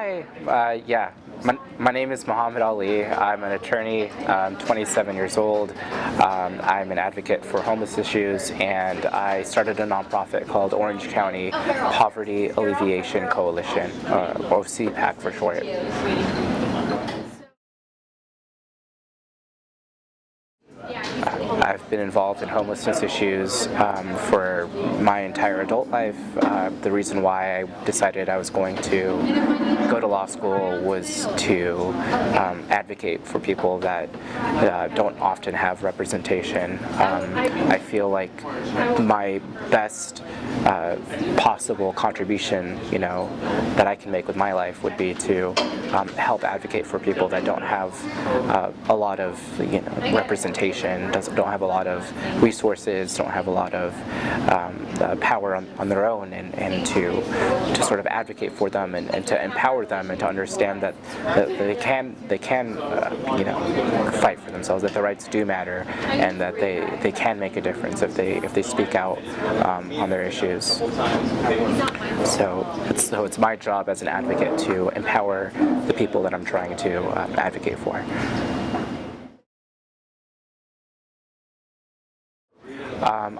Hi, yeah, my name is Mohammed Ali. I'm an attorney. I'm 27 years old. I'm an advocate for homeless issues, and I started a nonprofit called Orange County Poverty Alleviation Coalition, or CPAC for short. I've been involved in homelessness issues for my entire adult life. The reason why I decided I was going to go to law school was to advocate for people that don't often have representation. I feel like my best possible contribution, that I can make with my life would be to help advocate for people that don't have a lot of representation, don't have a lot of resources, don't have a lot of power on their own, and to sort of advocate for them and to empower them and to understand that they can fight for themselves, that their rights do matter, and that they can make a difference if they speak out on their issues. So it's my job as an advocate to empower the people that I'm trying to advocate for.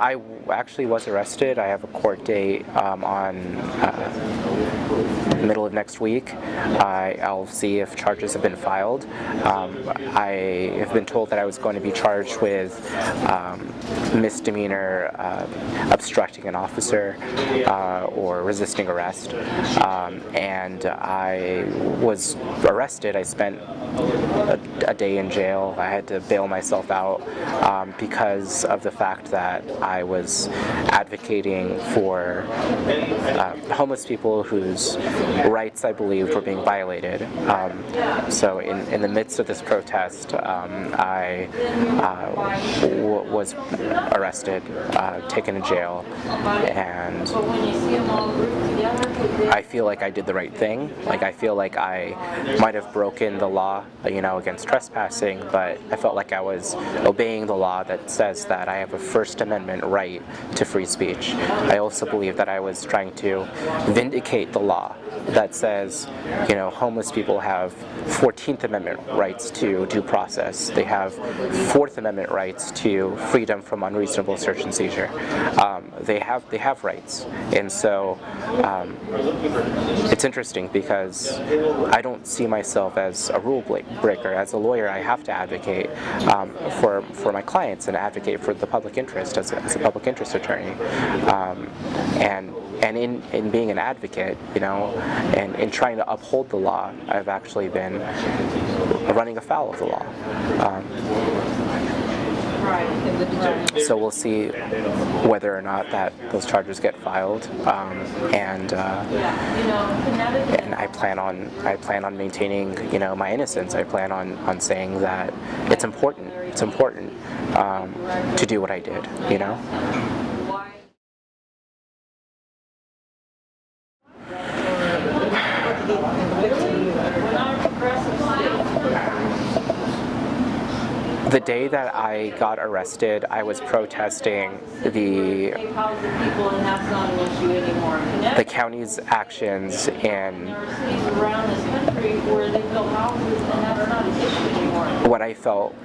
I actually was arrested. I have a court date on the middle of next week. I'll see if charges have been filed. I have been told that I was going to be charged with misdemeanor obstructing an officer or resisting arrest. And I was arrested. I spent a day in jail. I had to bail myself out because of the fact that I was advocating for homeless people whose rights I believed were being violated. So in the midst of this protest, I was arrested, taken to jail, and I feel like I did the right thing. Like, I feel like I might have broken the law, against trespassing, but I felt like I was obeying the law that says that I have a First Amendment right to free speech. I also believe that I was trying to vindicate the law that says, homeless people have 14th Amendment rights to due process. They have 4th Amendment rights to freedom from unreasonable search and seizure. They have rights, and so it's interesting because I don't see myself as a rule breaker. As a lawyer, I have to advocate for my clients and advocate for the public interest as a public interest attorney. And in being an advocate, and in trying to uphold the law, I've actually been running afoul of the law. So we'll see whether or not those charges get filed, and I plan on maintaining my innocence. I plan on saying that it's important to do what I did. The day that I got arrested, I was protesting the county's actions in what I felt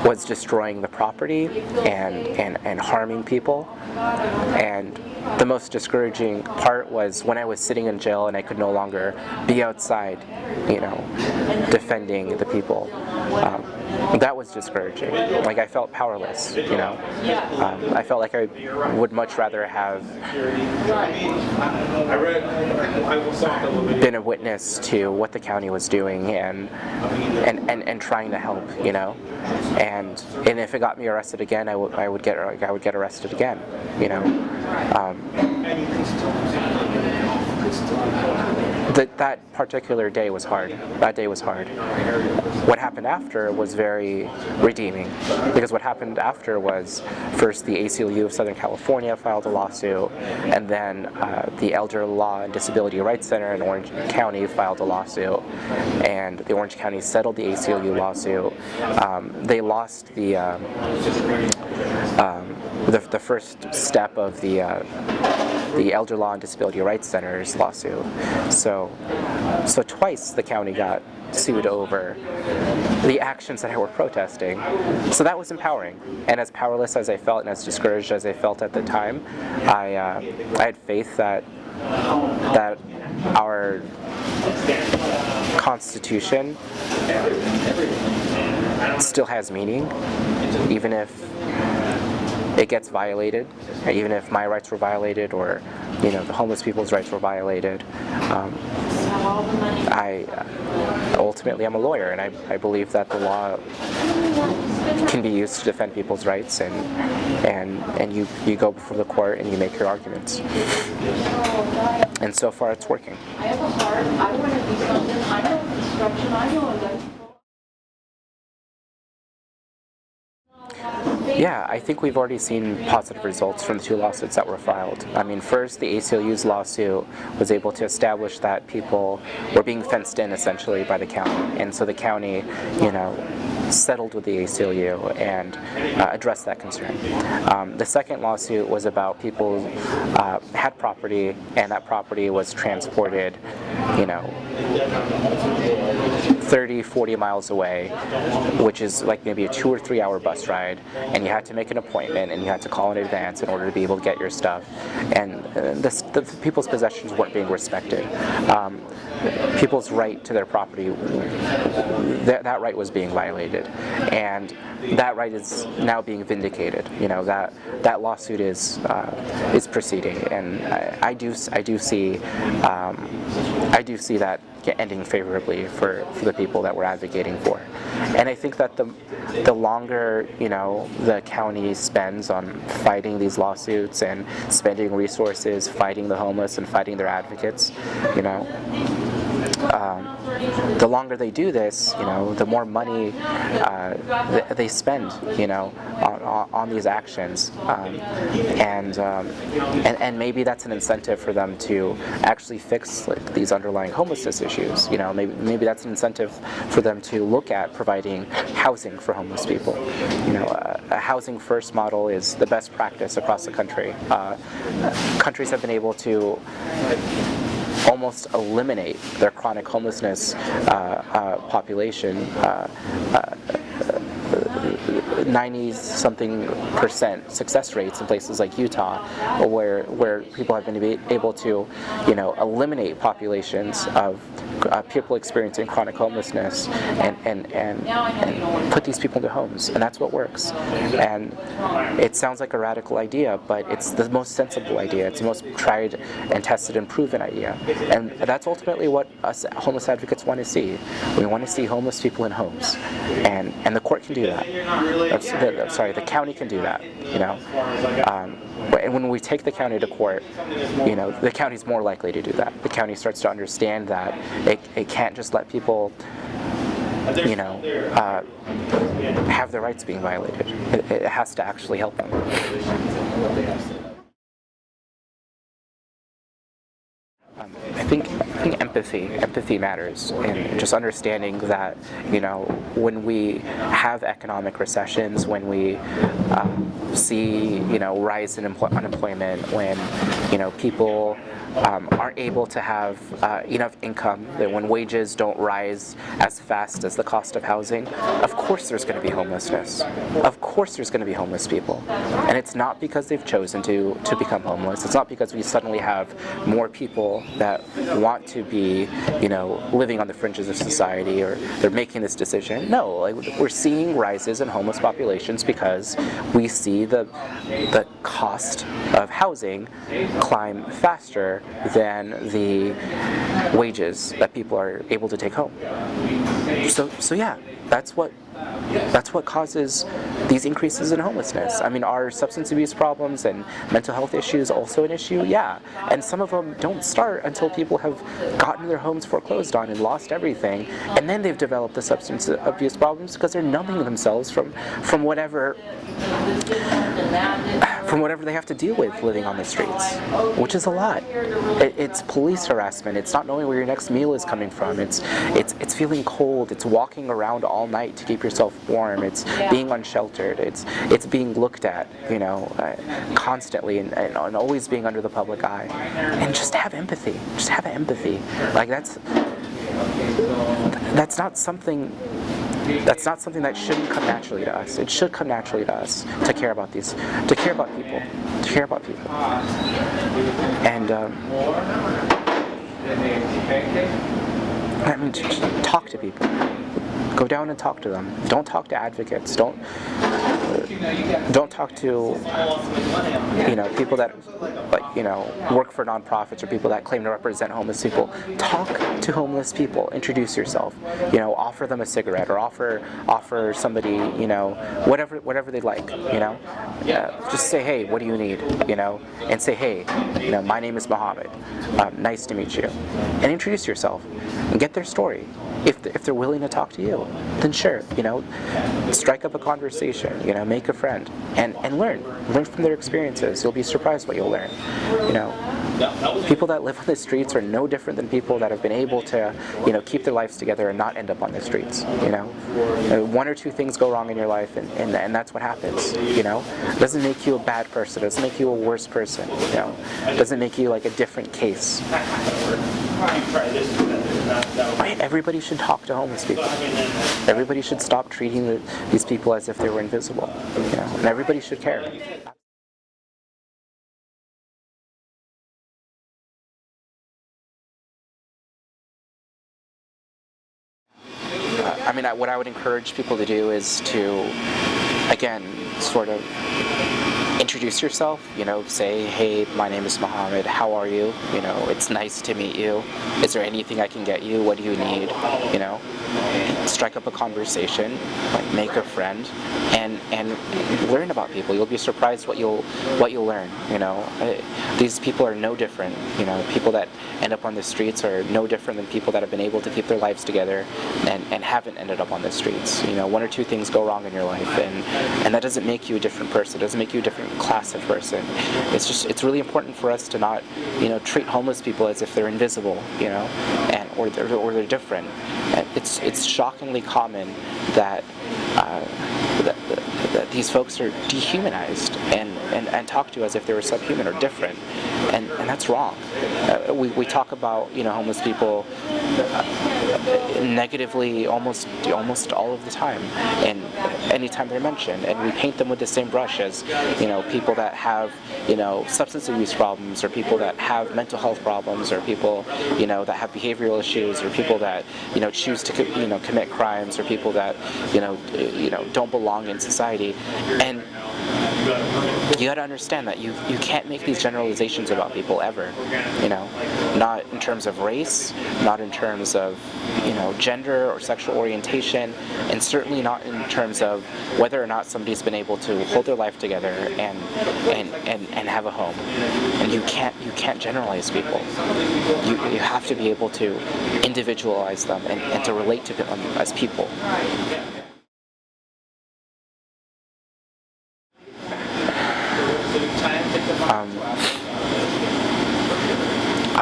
was destroying the property and harming people. And the most discouraging part was when I was sitting in jail and I could no longer be outside, defending the people. That was discouraging. Like, I felt powerless, I felt like I would much rather have been a witness to what the county was doing and trying to help, and if it got me arrested again, I would get arrested again, That particular day was hard. That day was hard. What happened after was very redeeming, because what happened after was first the ACLU of Southern California filed a lawsuit, and then the Elder Law and Disability Rights Center in Orange County filed a lawsuit, and the Orange County settled the ACLU lawsuit. They lost the first step of the the Elder Law and Disability Rights Center's lawsuit. So twice the county got sued over the actions that I were protesting. So that was empowering. And as powerless as I felt and as discouraged as I felt at the time, I had faith that our Constitution still has meaning, even if it gets violated, even if my rights were violated, or the homeless people's rights were violated. Ultimately, I'm a lawyer, and I believe that the law can be used to defend people's rights, and you go before the court and you make your arguments. And so far, it's working. I have a heart. I want to be something. I know construction. I know electrical. Yeah, I think we've already seen positive results from the two lawsuits that were filed. I mean, first, the ACLU's lawsuit was able to establish that people were being fenced in, essentially, by the county. And so the county, settled with the ACLU and addressed that concern. The second lawsuit was about people who had property, and that property was transported, 30, 40 miles away, which is like maybe a 2 or 3 hour bus ride, and you had to make an appointment and you had to call in advance in order to be able to get your stuff, and the people's possessions weren't being respected. People's right to their property, that right was being violated, and that right is now being vindicated. That lawsuit is proceeding, and I do see that ending favorably for the people that we're advocating for. And I think that the longer the county spends on fighting these lawsuits and spending resources fighting the homeless and fighting their advocates, the longer they do this, the more money they spend, on these actions, and maybe that's an incentive for them to actually fix these underlying homelessness issues. Maybe that's an incentive for them to look at providing housing for homeless people. A housing first model is the best practice across the country. Countries have been able to almost eliminate their chronic homelessness population, 90-something% success rates in places like Utah, where people have been able to, eliminate populations of people experiencing chronic homelessness and put these people into homes, and that's what works. And it sounds like a radical idea, but it's the most sensible idea. It's the most tried and tested and proven idea, and that's ultimately what us homeless advocates want to see. We want to see homeless people in homes, and the court can do that. The county can do that. And when we take the county to court, the county's more likely to do that. The county starts to understand that it can't just let people, have their rights being violated. It has to actually help them. I think empathy matters, and just understanding that when we have economic recessions, when we see rise in unemployment, when people aren't able to have enough income, that when wages don't rise as fast as the cost of housing, of course there's going to be homelessness. Of course there's going to be homeless people, and it's not because they've chosen to become homeless. It's not because we suddenly have more people that want to be living on the fringes of society, or they're making this decision. No, we're seeing rises in homeless populations because we see the cost of housing climb faster than the wages that people are able to take home. So yeah, that's what causes these increases in homelessness. I mean, are substance abuse problems and mental health issues also an issue? Yeah, and some of them don't start until people have gotten their homes foreclosed on and lost everything, and then they've developed the substance abuse problems because they're numbing themselves from whatever from whatever they have to deal with living on the streets, which is a lot. It's police harassment. It's not knowing where your next meal is coming from. It's feeling cold. It's walking around all night to keep yourself warm. It's being unsheltered. It's being looked at, constantly and always being under the public eye. And just have empathy. Just have empathy. Like that's not something. That's not something that shouldn't come naturally to us. It should come naturally to us to care about people, and I mean, just talk to people. Go down and talk to them. Don't talk to advocates. Don't talk to people that work for nonprofits or people that claim to represent homeless people. Talk to homeless people. Introduce yourself. Offer them a cigarette or offer somebody whatever they like. Just say, hey, what do you need? And say, hey, my name is Mohammed. Nice to meet you. And introduce yourself and get their story. If they're willing to talk to you, then sure, strike up a conversation, make a friend, and learn from their experiences. You'll be surprised what you'll learn. People that live on the streets are no different than people that have been able to, keep their lives together and not end up on the streets. One or two things go wrong in your life, and that's what happens. It doesn't make you a bad person. It doesn't make you a worse person. It doesn't make you like a different case. Everybody should talk to homeless people. Everybody should stop treating these people as if they were invisible. And everybody should care. What I would encourage people to do is to, again, sort of introduce yourself, say, hey, my name is Mohammed, how are you? It's nice to meet you. Is there anything I can get you? What do you need? Strike up a conversation, make a friend, and learn about people. You'll be surprised what you'll learn. These people are no different. People that end up on the streets are no different than people that have been able to keep their lives together and haven't ended up on the streets. One or two things go wrong in your life, and that doesn't make you a different person. It doesn't make you a different class of person. It's really important for us to not treat homeless people as if they're invisible, or they're different. It's shockingly common that these folks are dehumanized and talked to as if they were subhuman or different, and that's wrong. We talk about homeless people negatively almost all of the time, and anytime they're mentioned, and we paint them with the same brush as people that have substance abuse problems, or people that have mental health problems, or people that have behavioral issues, or people that choose to commit crimes, or people that don't belong in society. And you got to understand that you can't make these generalizations about people ever, not in terms of race, not in terms of gender or sexual orientation, and certainly not in terms of whether or not somebody's been able to hold their life together and have a home. And you can't generalize people. You have to be able to individualize them and to relate to them as people.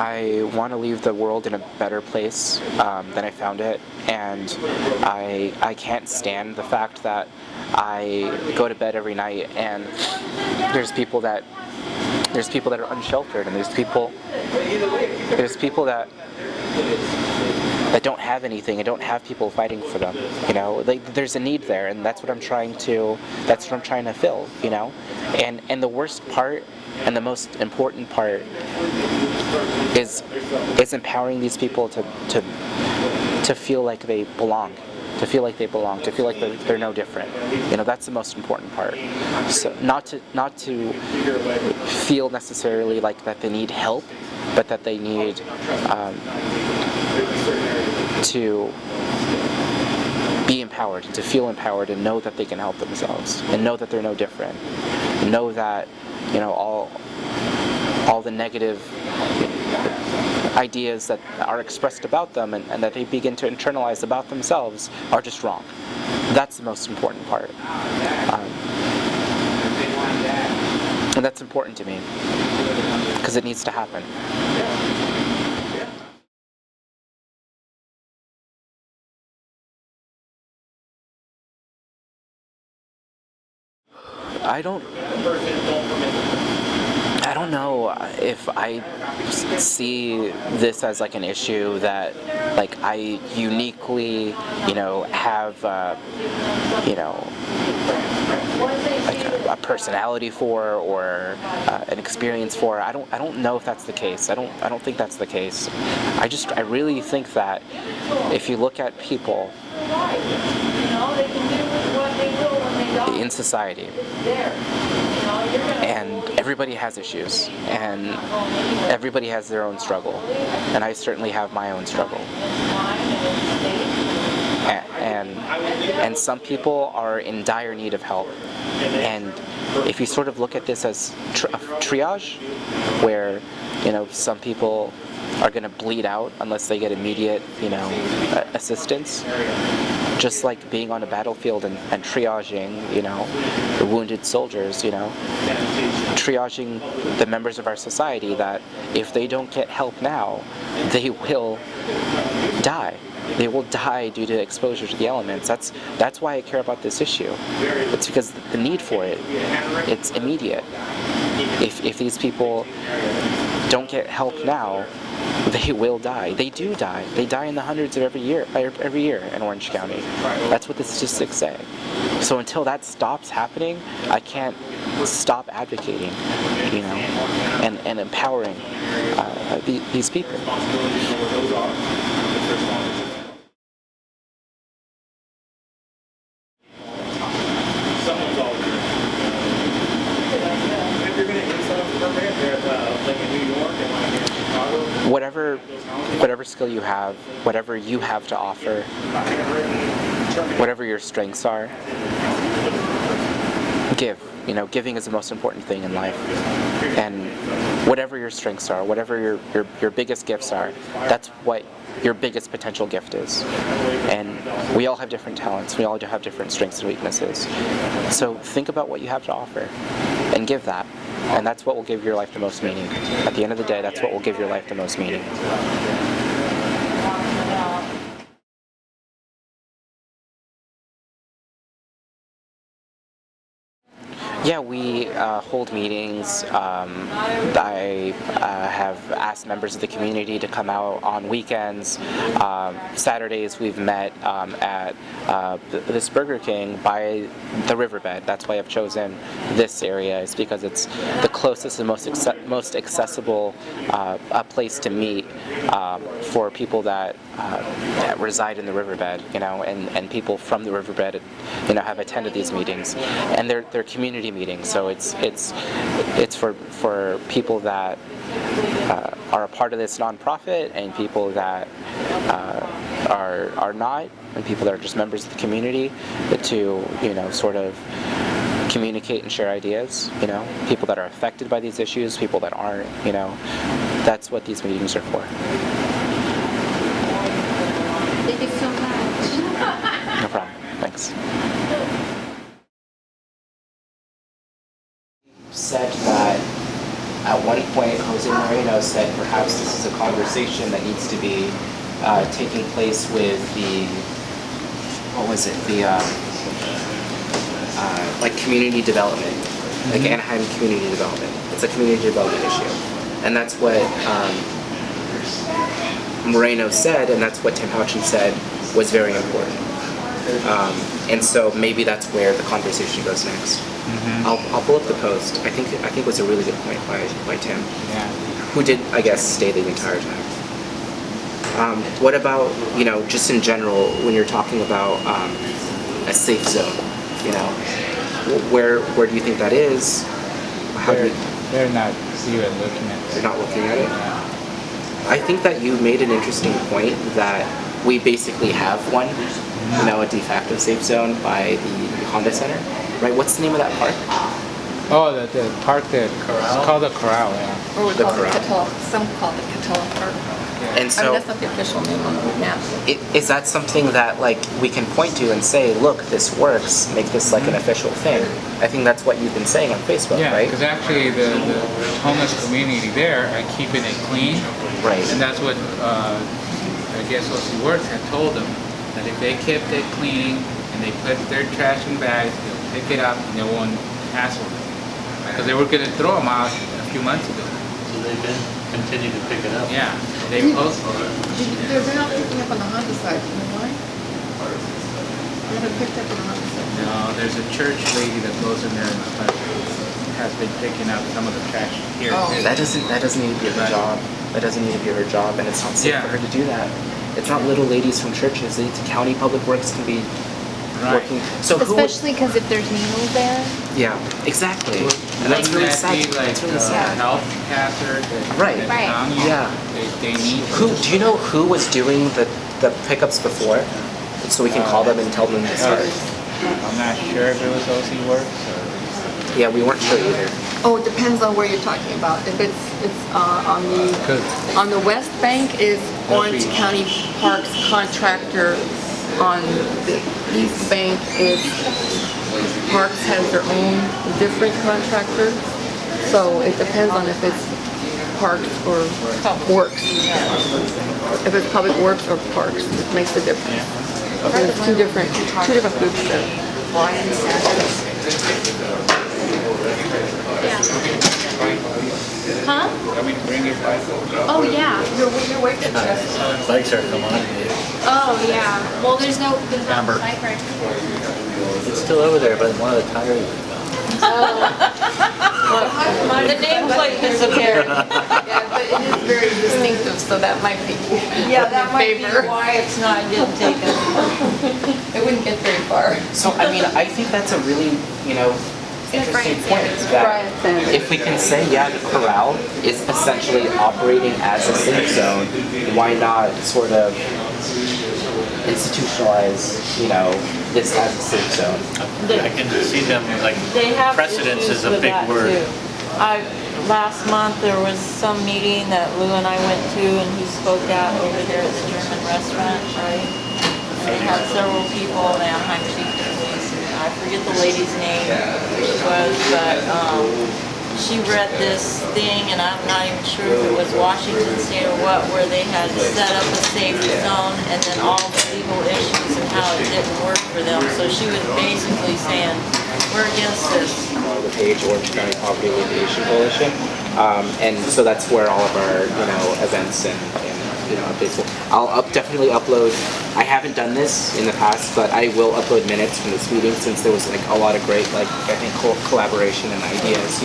I want to leave the world in a better place than I found it, and I can't stand the fact that I go to bed every night and there's people that are unsheltered, and there's people that don't have anything and don't have people fighting for them. There's a need there, and that's what I'm trying to fill. And the worst part and the most important part is empowering these people to feel like they belong, to feel like they're no different. That's the most important part. So not to feel necessarily like that they need help, but that they need to be empowered, to feel empowered, and know that they can help themselves, and know that they're no different. Know that all the negative ideas that are expressed about them and that they begin to internalize about themselves are just wrong. That's the most important part. And that's important to me because it needs to happen. I don't know if I see this as like an issue that like I uniquely, have, like a personality for or an experience for. I don't know if that's the case. I don't think that's the case. I really think that if you look at people in society, and everybody has issues, and everybody has their own struggle, and I certainly have my own struggle. And some people are in dire need of help. And if you sort of look at this as triage, where some people are going to bleed out unless they get immediate assistance, just like being on a battlefield and triaging the wounded soldiers, triaging the members of our society that if they don't get help now, they will die. They will die due to exposure to the elements. That's why I care about this issue. It's because the need for it, it's immediate. If these people don't get help now, they will die. They do die. They die in the hundreds of every year in Orange County. That's what the statistics say. So until that stops happening, I can't stop advocating, and empowering these people. Whatever skill you have, whatever you have to offer, whatever your strengths are, give. Giving is the most important thing in life. And whatever your strengths are, whatever your biggest gifts are, that's what your biggest potential gift is. And we all have different talents. We all have different strengths and weaknesses. So think about what you have to offer and give that. And that's what will give your life the most meaning. At the end of the day, that's what will give your life the most meaning. Yeah, we hold meetings. I have asked members of the community to come out on weekends. Saturdays we've met at this Burger King by the riverbed. That's why I've chosen this area. It's because it's the closest and most accessible place to meet for people that reside in the riverbed, and people from the riverbed, have attended these meetings, and they're community meetings. So it's for people that are a part of this nonprofit, and people that are not, and people that are just members of the community, to sort of communicate and share ideas. People that are affected by these issues, people that aren't. That's what these meetings are for. Thank you so much. No problem. Thanks. Said that at one point Jose Moreno said perhaps this is a conversation that needs to be taking place with like community development, like Anaheim community development. It's a community development issue, and that's what Moreno said, and that's what Tim Houchin said was very important. And so maybe that's where the conversation goes next. I'll pull up the post. I think it was a really good point by Tim, who did, I guess, stay the entire time. What about, just in general, when you're talking about a safe zone, where do you think that is? They're not even looking at it. They're not looking at it? I think that you made an interesting point that we basically have one, a de facto safe zone by the Honda Center, right? What's the name of that park? Oh, the park there. It's called the Corral, yeah. Or we The call it corral. Catella. Some call it Catella Park. And I mean, so, that's not the official name on the map. is that something that like we can point to and say, look, this works, make this like an official thing? I think that's what you've been saying on Facebook, Yeah, right? because actually the homeless community there are keeping it clean. Right. And that's what I guess Social Works had told them, that if they kept it clean and they put their trash in bags, they'll pick it up and they won't hassle them. Because they were going to throw them out a few months ago. So they've been continue to pick it up. Yeah, they post. They're not picking up on the Honda side, you know why? They haven't picked up on the Honda side. No, there's a church lady that goes in there and has been picking up some of the trash here. Oh. That doesn't need to be her job. That doesn't need to be her job, and it's not safe Yeah. for her to do that. It's not little ladies from churches. The county public works can be Right. working. So who would, Especially because if there's needles there. yeah, exactly. And that's really Wouldn't that sad. be like That's really a sad. health hazard that Right. that Right. county, Yeah. they need. Who do you know who was doing the pickups before? So we can call them and tell them to start. I'm not sure if it was OC Works or. Yeah, we weren't sure either. Oh, it depends on where you're talking about. If it's on the West Bank is Orange County Parks contractor. On the East Bank is Parks has their own different contractor. So it depends on if it's Parks or Works. If it's Public Works or Parks, it makes a difference. There's two different groups there. Huh? I mean, bring your bicycle. Oh yeah. You're waiting. Bikes are come on. Oh yeah. Well, there's no Amber. bike right. It's still over there, but one of the tires. The nameplate disappeared. Yeah, but it is very distinctive, so that might be why it's not getting taken. It wouldn't get very far. So I mean, I think that's a really interesting point. That if we can say, yeah, the corral is essentially operating as a safe zone, why not sort of institutionalize, this as a safe zone? I can see them like They have precedence issues is a with big that, word. too. Last month there was some meeting that Lou and I went to, and he spoke out over there at the German restaurant, right? And they had several people, and I'm chief of police, and I forget the lady's name who she was, but she read this thing, and I'm not even sure if it was Washington State or what, where they had set up a safe zone, and then all the legal issues and how it didn't work for them. So she was basically saying, we're against this. The page Orange County Poverty Alleviation Coalition, and so that's where all of our events and updates. I'll definitely upload. I haven't done this in the past, but I will upload minutes from this meeting since there was like a lot of great I think collaboration and ideas,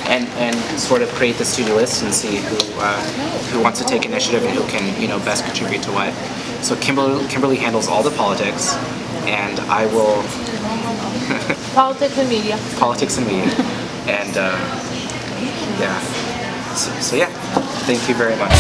and sort of create this to-do list and see who wants to take initiative and who can best contribute to what. So Kimberly handles all the politics, and I will. Politics and media. Politics and media, and yeah. So yeah, thank you very much.